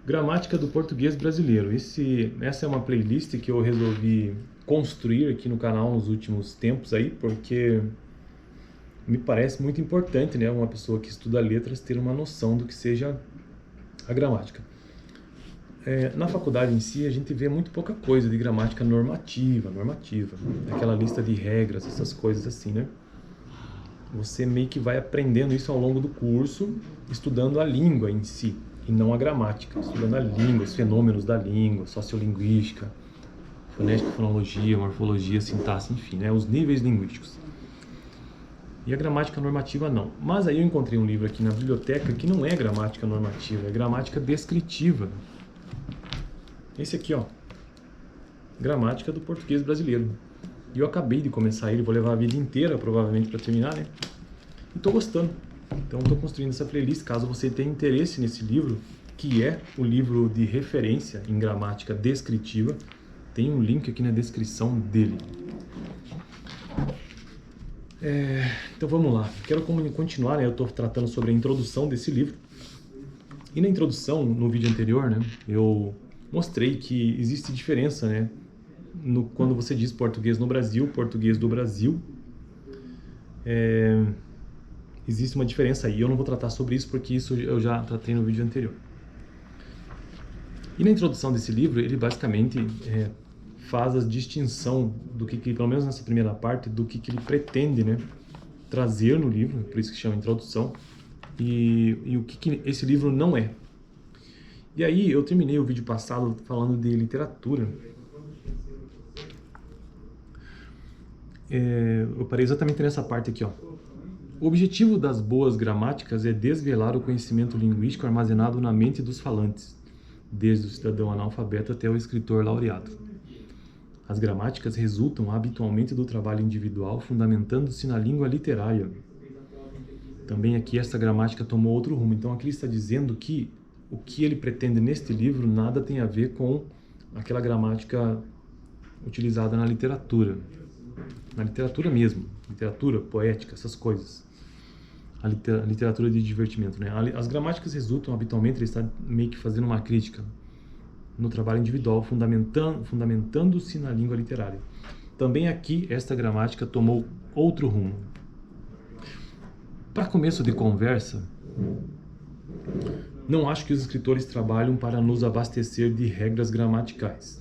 Gramática do português brasileiro. Essa é uma playlist que eu resolvi construir aqui no canal nos últimos tempos aí, porque me parece muito importante, né, uma pessoa que estuda letras ter uma noção do que seja a gramática. Na faculdade em si, a gente vê muito pouca coisa de gramática normativa, aquela lista de regras, essas coisas assim, né? Você meio que vai aprendendo isso ao longo do curso, estudando a língua em si, e não a gramática, estudando a língua, os fenômenos da língua, sociolinguística, fonética, fonologia, morfologia, sintaxe, enfim, né, os níveis linguísticos. E a gramática normativa não. Mas aí eu encontrei um livro aqui na biblioteca que não é gramática normativa, é gramática descritiva. Esse aqui, ó, Gramática do Português Brasileiro. E eu acabei de começar ele, vou levar a vida inteira provavelmente para terminar, né? E tô gostando. Então estou construindo essa playlist, caso você tenha interesse nesse livro, que é o livro de referência em gramática descritiva. Tem um link aqui na descrição dele. Então vamos lá. Quero continuar, né? Eu estou tratando sobre a introdução desse livro. E na introdução, no vídeo anterior, né, eu mostrei que existe diferença, né, quando você diz português no Brasil, português do Brasil. Existe uma diferença aí. Eu não vou tratar sobre isso porque isso eu já tratei no vídeo anterior. E na introdução desse livro, ele basicamente faz a distinção do que, pelo menos nessa primeira parte, do que ele pretende, né, trazer no livro, por isso que chama introdução, e o que esse livro não é. E aí eu terminei o vídeo passado falando de literatura. Eu parei exatamente nessa parte aqui, ó. O objetivo das boas gramáticas é desvelar o conhecimento linguístico armazenado na mente dos falantes, desde o cidadão analfabeto até o escritor laureado. As gramáticas resultam habitualmente do trabalho individual, fundamentando-se na língua literária. Também aqui essa gramática tomou outro rumo. Então aqui ele está dizendo que o que ele pretende neste livro nada tem a ver com aquela gramática utilizada na literatura. Na literatura mesmo, literatura, poética, essas coisas. A literatura de divertimento, né? As gramáticas resultam habitualmente, ele está meio que fazendo uma crítica no trabalho individual, fundamentando-se na língua literária. Também aqui, esta gramática tomou outro rumo. Para começo de conversa, não acho que os escritores trabalham para nos abastecer de regras gramaticais.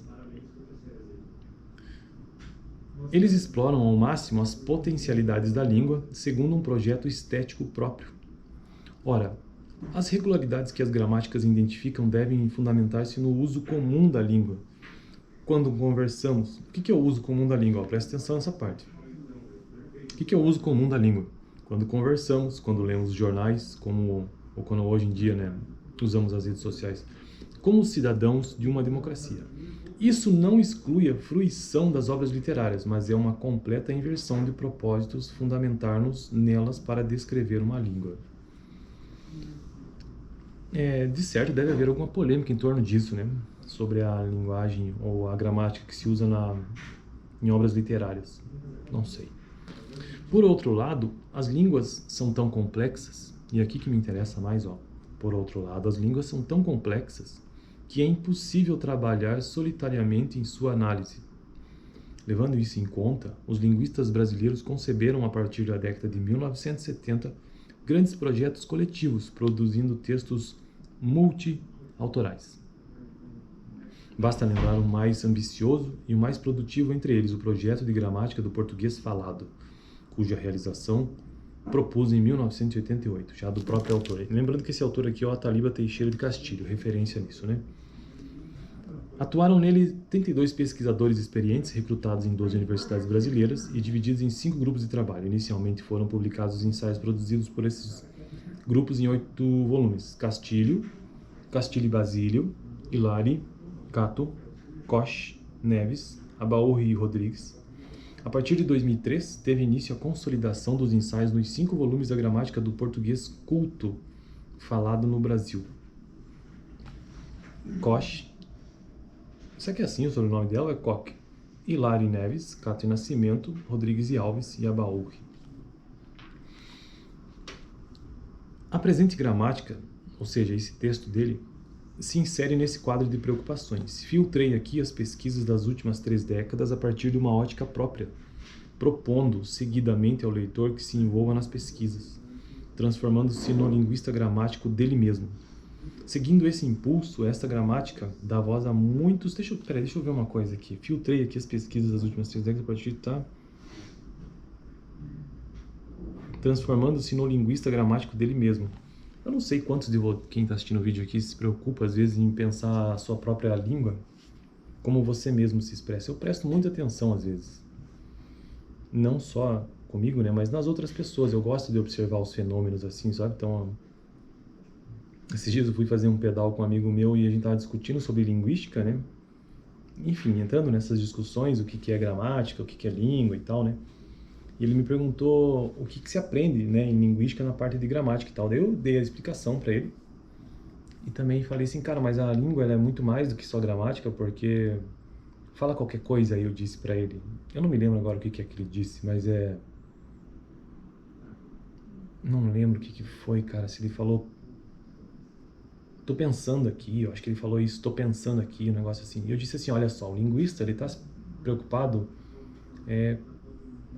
Eles exploram ao máximo as potencialidades da língua, segundo um projeto estético próprio. Ora, as regularidades que as gramáticas identificam devem fundamentar-se no uso comum da língua. Quando conversamos, o que é o uso comum da língua? Presta atenção nessa parte. O que é o uso comum da língua? Quando conversamos, quando lemos jornais, ou quando hoje em dia, né, usamos as redes sociais, como cidadãos de uma democracia. Isso não exclui a fruição das obras literárias, mas é uma completa inversão de propósitos fundamentar-nos nelas para descrever uma língua. De certo, deve haver alguma polêmica em torno disso, né? Sobre a linguagem ou a gramática que se usa em obras literárias. Não sei. Por outro lado, as línguas são tão complexas, e aqui que me interessa mais, ó. Por outro lado, as línguas são tão complexas que é impossível trabalhar solitariamente em sua análise. Levando isso em conta, os linguistas brasileiros conceberam, a partir da década de 1970, grandes projetos coletivos, produzindo textos multi-autorais. Basta lembrar o mais ambicioso e o mais produtivo entre eles, o projeto de gramática do português falado, cuja realização propus em 1988, já do próprio autor. Lembrando que esse autor aqui é o Ataliba Teixeira de Castilho, referência nisso, né? Atuaram nele 32 pesquisadores experientes, recrutados em 12 universidades brasileiras e divididos em 5 grupos de trabalho. Inicialmente foram publicados ensaios produzidos por esses grupos em 8 volumes. Castilho e Basílio, Hilari, Cato, Koch, Neves, Abaúrri e Rodrigues. A partir de 2003, teve início a consolidação dos ensaios nos 5 volumes da gramática do português culto falado no Brasil. Koch, isso aqui é assim, o sobrenome dela é Koch. Hilari Neves, Cato e Nascimento, Rodrigues e Alves e Abaúrri. A presente gramática, ou seja, esse texto dele, se insere nesse quadro de preocupações. Filtrei aqui as pesquisas das últimas 3 décadas a partir de uma ótica própria, propondo seguidamente ao leitor que se envolva nas pesquisas, transformando-se no linguista gramático dele mesmo. Seguindo esse impulso, esta gramática dá voz a muitos... Deixa eu ver uma coisa aqui. Filtrei aqui as pesquisas das últimas 3 décadas a partir de... Transformando-se no linguista gramático dele mesmo. Eu não sei quantos de quem está assistindo o vídeo aqui se preocupa, às vezes, em pensar a sua própria língua, como você mesmo se expressa. Eu presto muita atenção, às vezes. Não só comigo, né, mas nas outras pessoas. Eu gosto de observar os fenômenos assim, sabe? Então, esses dias eu fui fazer um pedal com um amigo meu e a gente estava discutindo sobre linguística, né? Enfim, entrando nessas discussões, o que é gramática, o que é língua e tal, né? E ele me perguntou o que se aprende, né, em linguística na parte de gramática e tal. Daí eu dei a explicação para ele. E também falei assim, cara, mas a língua ela é muito mais do que só gramática, porque fala qualquer coisa, aí eu disse para ele. Eu não me lembro agora o que é que ele disse, mas não lembro o que foi, cara, se ele falou... Tô pensando aqui, eu acho que ele falou isso, tô pensando aqui, um negócio assim. E eu disse assim, olha só, o linguista, ele tá preocupado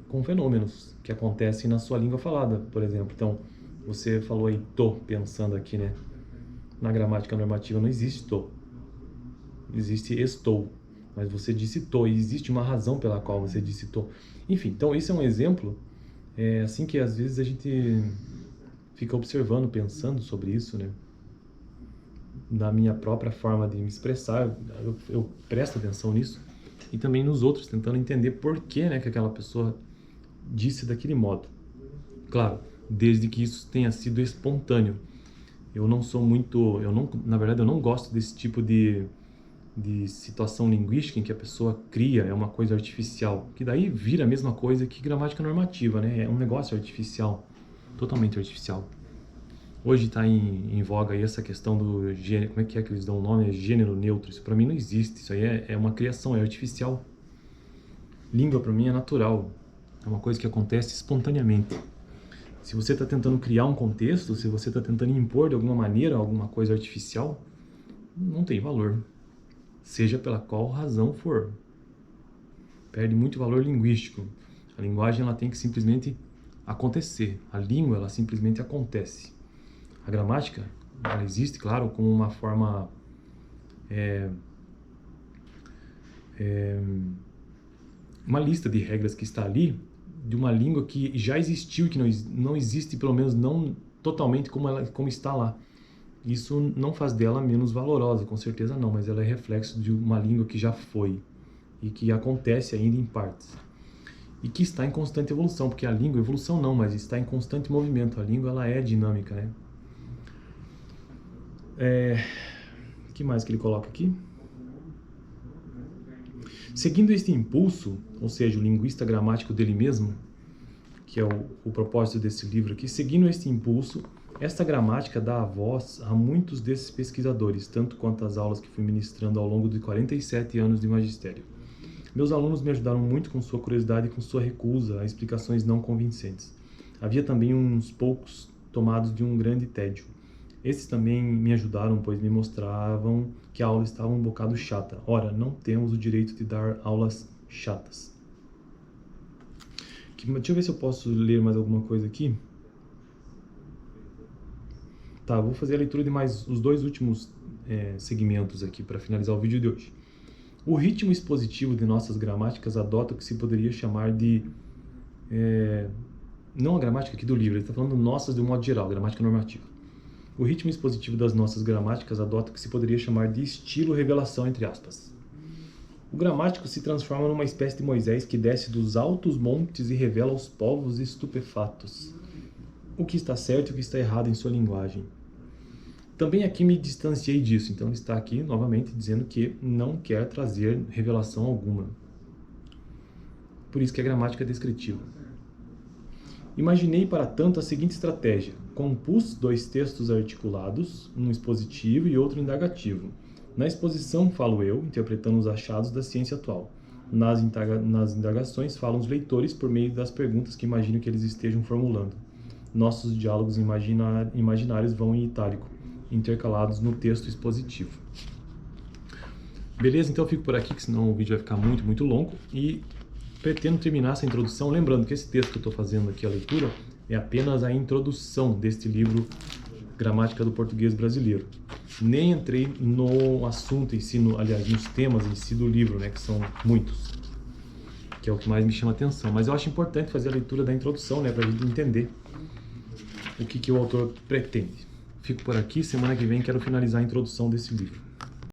com fenômenos que acontecem na sua língua falada, por exemplo. Então, você falou aí, tô pensando aqui, né? Na gramática normativa não existe tô. Existe estou. Mas você disse tô, e existe uma razão pela qual você disse tô. Enfim, então esse é um exemplo, assim que às vezes a gente fica observando, pensando sobre isso, né? Na minha própria forma de me expressar, eu presto atenção nisso. E também nos outros, tentando entender por que, né, que aquela pessoa disse daquele modo. Claro, desde que isso tenha sido espontâneo. Eu não sou muito... na verdade, eu não gosto desse tipo de situação linguística em que a pessoa cria, é uma coisa artificial. Que daí vira a mesma coisa que gramática normativa, né? É um negócio artificial, totalmente artificial. Hoje está em voga aí essa questão do gênero, como é que eles dão o nome? É gênero neutro. Isso para mim não existe, isso aí é uma criação, é artificial. Língua para mim é natural, é uma coisa que acontece espontaneamente. Se você está tentando criar um contexto, se você está tentando impor de alguma maneira alguma coisa artificial, não tem valor, seja pela qual razão for. Perde muito valor linguístico. A linguagem ela tem que simplesmente acontecer, a língua ela simplesmente acontece. A gramática, ela existe, claro, como uma forma uma lista de regras que está ali de uma língua que já existiu e que não existe, pelo menos não totalmente como está lá. Isso não faz dela menos valorosa, com certeza não, mas ela é reflexo de uma língua que já foi e que acontece ainda em partes. E que está em constante evolução, porque a língua, evolução não, mas está em constante movimento. A língua ela é dinâmica, né? O que mais que ele coloca aqui? Seguindo este impulso, ou seja, o linguista gramático dele mesmo, que é o propósito desse livro aqui, seguindo este impulso, esta gramática dá a voz a muitos desses pesquisadores, tanto quanto as aulas que fui ministrando ao longo de 47 anos de magistério. Meus alunos me ajudaram muito com sua curiosidade e com sua recusa a explicações não convincentes. Havia também uns poucos tomados de um grande tédio. Esses também me ajudaram, pois me mostravam que a aula estava um bocado chata. Ora, não temos o direito de dar aulas chatas. Deixa eu ver se eu posso ler mais alguma coisa aqui. Tá, vou fazer a leitura de mais os 2 últimos segmentos aqui para finalizar o vídeo de hoje. O ritmo expositivo de nossas gramáticas adota o que se poderia chamar de... não a gramática aqui do livro, ele está falando nossas de um modo geral, gramática normativa. O ritmo expositivo das nossas gramáticas adota o que se poderia chamar de estilo revelação, entre aspas. O gramático se transforma numa espécie de Moisés que desce dos altos montes e revela aos povos estupefatos o que está certo e o que está errado em sua linguagem. Também aqui me distanciei disso, então ele está aqui novamente dizendo que não quer trazer revelação alguma. Por isso que a gramática é descritiva. Imaginei, para tanto, a seguinte estratégia. Compus 2 textos articulados, um expositivo e outro indagativo. Na exposição falo eu, interpretando os achados da ciência atual. Nas indagações falam os leitores por meio das perguntas que imagino que eles estejam formulando. Nossos diálogos imaginários vão em itálico. intercalados no texto expositivo. Beleza? Então eu fico por aqui, que senão o vídeo vai ficar muito longo, e pretendo terminar essa introdução, lembrando que esse texto que eu estou fazendo aqui, a leitura, é apenas a introdução deste livro Gramática do Português Brasileiro. Nem entrei no assunto em si, aliás, nos temas em si do livro, né, que são muitos, que é o que mais me chama a atenção. Mas eu acho importante fazer a leitura da introdução, né, para a gente entender o que o autor pretende. Fico por aqui, semana que vem quero finalizar a introdução desse livro.